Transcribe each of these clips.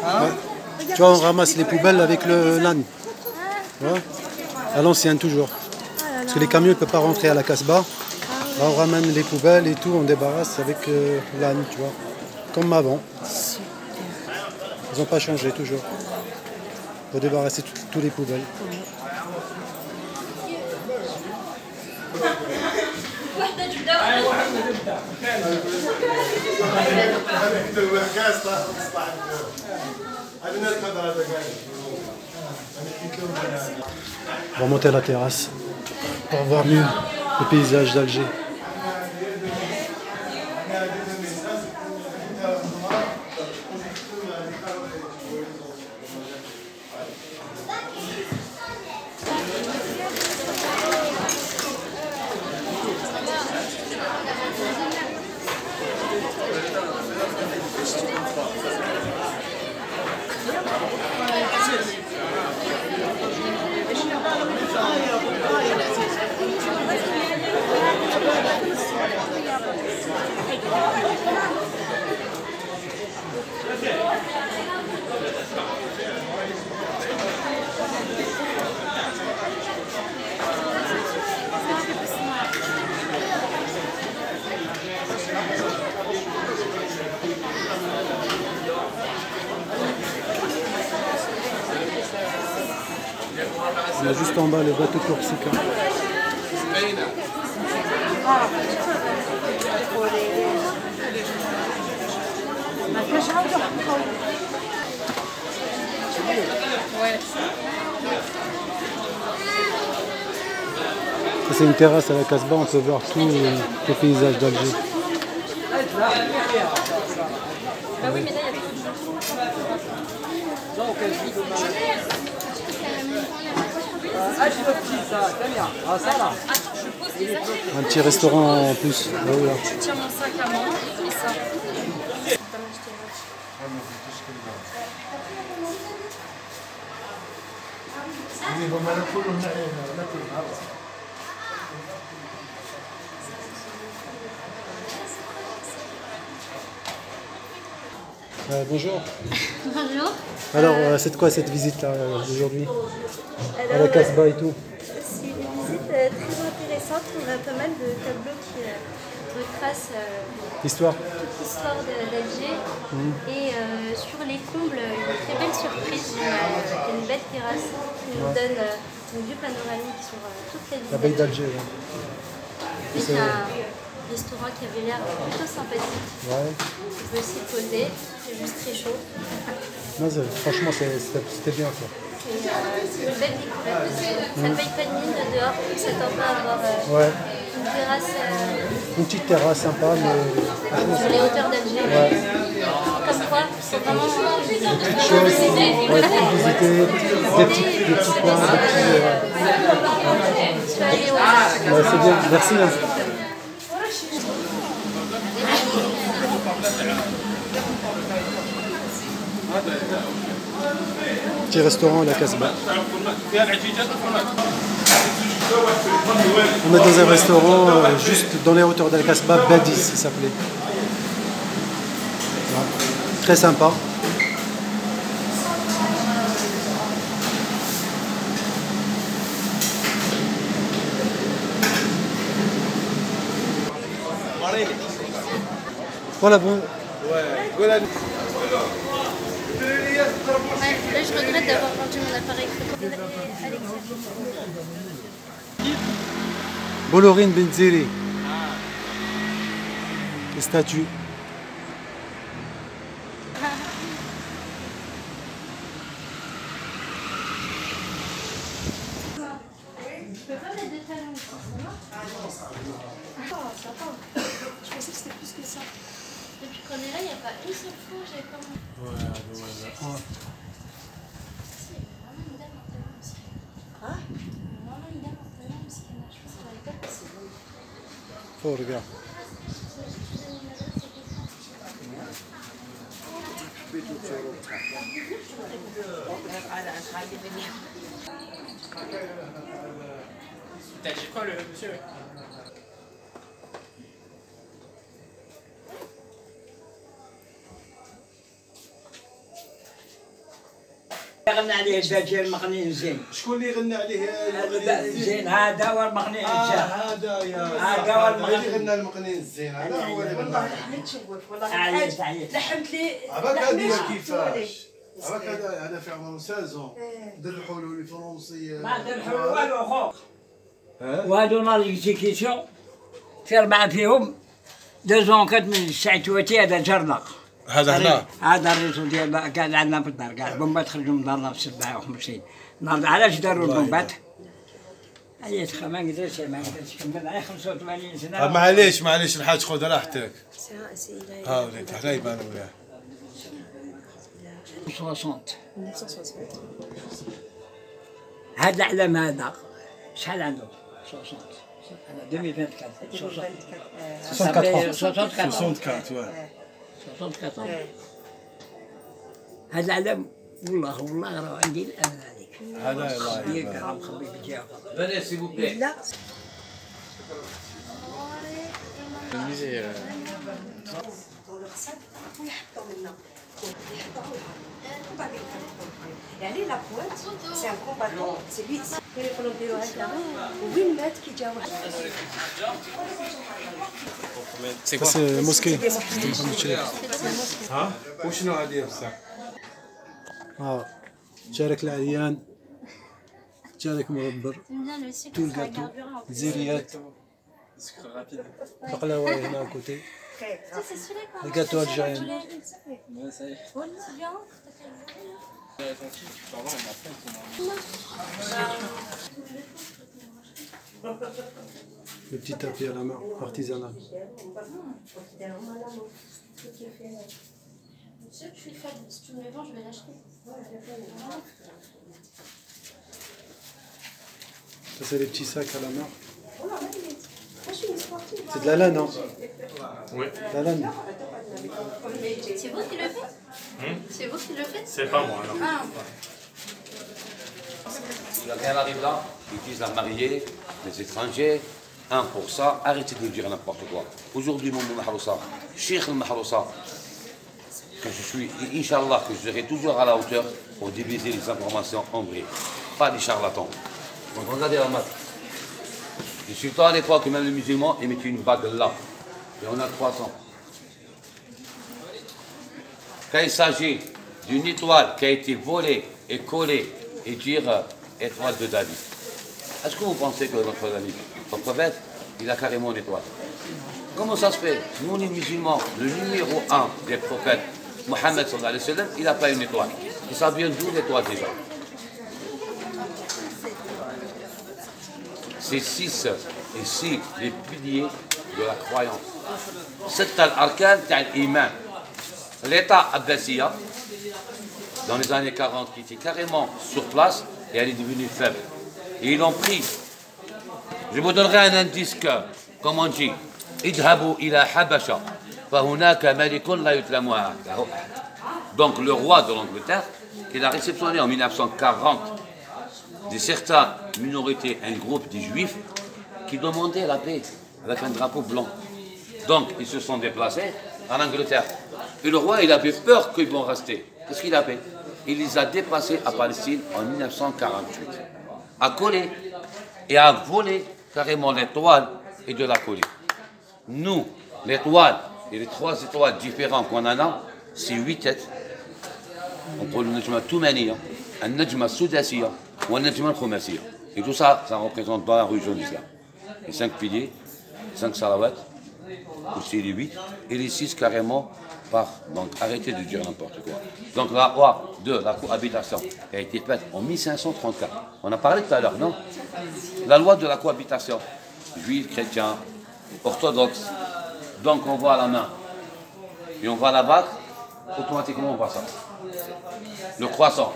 Ouais. Tu vois, on ramasse les poubelles avec le l'âne. Tu vois, à l'ancienne toujours. Parce que les camions ne peuvent pas rentrer à la Casbah. Là, on ramène les poubelles et tout, on débarrasse avec l'âne, tu vois. Comme avant. Ils n'ont pas changé toujours. Pour débarrasser tous les poubelles. On va monter à la terrasse pour voir mieux le paysage d'Alger. Il y a juste en bas le bateau Corsica. C'est une terrasse à la Casbah, on peut voir tout le paysage d'Alger. Ah oui, mais là, il y a Un petit restaurant en plus. Ah, oui, là. je tiens mon sac à main et ça. Bonjour. Bonjour. Alors, c'est quoi cette visite-là aujourd'hui? À la Casbah et tout? C'est une visite très intéressante. On a pas mal de tableaux qui retracent L'histoire? toute l'histoire d'Alger. Et sur les combles, une très belle surprise. Il y a une belle terrasse qui nous donne une vue panoramique sur toute la ville. La baie d'Alger. Ouais. Il y a un restaurant qui avait l'air plutôt sympathique. Ouais. On peut s'y poser. C'est juste très chaud. Non, franchement, c'était bien ça. C'est une belle découverte. Ça ne paye pas de mine dehors. On s'attend pas à avoir une terrasse. Une petite terrasse sympa, mais Sur les hauteurs d'Alger. ouais. Comme quoi, c'est vraiment Des petites choses, ouais, pour visiter, des petits coins, des petits. Tu vas aller au Ouais, c'est bien, merci. Hein. Petit restaurant à la Casbah. On est dans un restaurant juste dans les hauteurs de la Casbah, Badis, il s'appelait. Ouais. Très sympa. Voilà, bon. Ouais, là je regrette d'avoir vendu mon appareil photo. Bolorine Benzeri. Les statues. Je peux pas mettre de talons ici, ça marche? Ça va. Je pensais que c'était plus que ça. Depuis qu'on est là, il n'y a pas une seule fois où j'avais pas mon... Ouais. Si, il y avait vraiment une dame en talons aussi. Hein? Vraiment une dame en talons aussi. Je pense qu'elle n'avait pas passé. Faut regarder. T'as dit quoi le monsieur? غنى عليه الدجال المغني زين. شكون اللي غنى عليه زين هذا هو المغني الزين. هذا يا هذا هو اللي غنى المغني الزين هذا هو اللي غنى. والله نتشوف والله عايش لحمت لي عباك هذه كيفاش عباك هذا في عمره 16 درحوا له الفرنسيه ما درحوا والو خوك. وهادو نهار الاكزيكيسيون في 4 فيهم 2 كانت من الساعتواتي هذا جرنا. هذا هنا هذا الرسول ديال قاعد عندنا في الدار قاعد البومبات خرجوا من دارنا في 57 نهار علاش داروا البومبات؟ عييت ما قدرتش كمل 85 سنه. معليش الحاج خذ راحتك. ها وليت حنا يبان وياه 60 هذا العلم هذا شحال عنده؟ 60 هذا 2024 64 هذا العلم والله راه عندي الان هذيك هذا الله يبارك راه مخبي في الجهه. Venez s'il vous plaît. لا يعني لا بوات سي ان كومباتون سي لي كيقولوا نديروا هكا وين مات كي جا واحد سي موسكي ها وشنو هذه بصح؟ جارك العريان جارك مربر تو الكاتو زيريات بقلاوه هنا كوتي الكاتو الجايين Le petit tapis à la main, artisanal. Je suis faible, si tu me les vends, je vais l'acheter. Ça, c'est les petits sacs à la main. C'est de la laine, hein? Oui. La laine. C'est vous qui le faites? C'est vous qui le faites? C'est pas moi, non. Ah. Quand elle arrive là, ils disent la mariée, les étrangers, 1 pour ça, arrêtez de dire n'importe quoi. Aujourd'hui, mon Mahroussa, Cheikh al-Mahroussa, que je suis, Inch'Allah, que je serai toujours à la hauteur pour diviser les informations en vrai. Pas des charlatans. Donc regardez la maths. Je suis temps à l'époque que même les musulmans, ils mettaient une bague là. Et on a 300. Quand il s'agit d'une étoile qui a été volée et collée et dire étoile de David. Est-ce que vous pensez que notre David, notre prophète, il a carrément une étoile? Comment ça se fait? Nous les musulmans, le numéro 1 des prophètes, Mohammed sallallahu alayhi wa sallam, il n'a pas une étoile. Et ça vient d'où l'étoile déjà? C'est 6 ici les piliers de la croyance. C'est l'arkan de l'iman. L'État Abbasiya, dans les années 40, qui était carrément sur place, et elle est devenue faible. Et ils l'ont pris. Je vous donnerai un indice que, comme on dit, idhabu ila habasha, fahunaka malikun la yutlamu ahad. Donc le roi de l'Angleterre, qui l'a réceptionné en 1940 de certaines minorités, un groupe de juifs, qui demandaient la paix avec un drapeau blanc. Donc ils se sont déplacés en Angleterre. Et le roi, il avait peur qu'ils vont rester. Qu'est-ce qu'il a fait? Il les a déplacés à Palestine en 1948. A collé et a volé carrément l'étoile et de la coller. Nous, l'étoile et les 3 étoiles différentes qu'on en a, c'est 8 têtes. On prend le Najma Toumaniya, un Najma Soudasiya ou un Najma Khomasiya. Et tout ça, ça représente dans la religion de l'islam. Les 5 piliers, 5 salawats, aussi les 8, et les 6 carrément par. Donc arrêtez de dire n'importe quoi. Donc la loi de la cohabitation a été faite en 1534. On a parlé tout à l'heure, non? La loi de la cohabitation, juifs, chrétiens, orthodoxes. Donc on voit la main et on voit la bague, automatiquement on voit ça. Le croissant.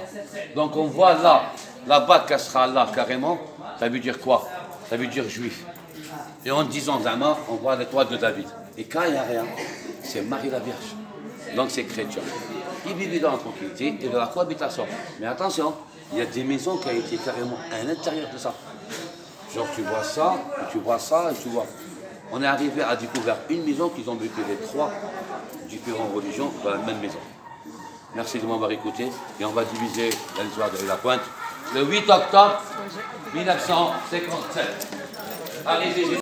Donc on voit là, la bague qui sera là carrément, ça veut dire quoi? Ça veut dire juif. Et en disant Zama, on voit l'étoile de David. Et quand il n'y a rien, c'est Marie la Vierge. Donc c'est chrétien. Ils vivaient dans la tranquillité et de la cohabitation. Mais attention, il y a des maisons qui ont été carrément à l'intérieur de ça. Genre tu vois ça, et tu vois ça, et tu vois. On est arrivé à découvrir une maison qu'ils ont vécu les 3 différentes religions dans la même maison. Merci de m'avoir écouté. Et on va diviser l'histoire de la Pointe le 8 octobre 1957. Allez-y.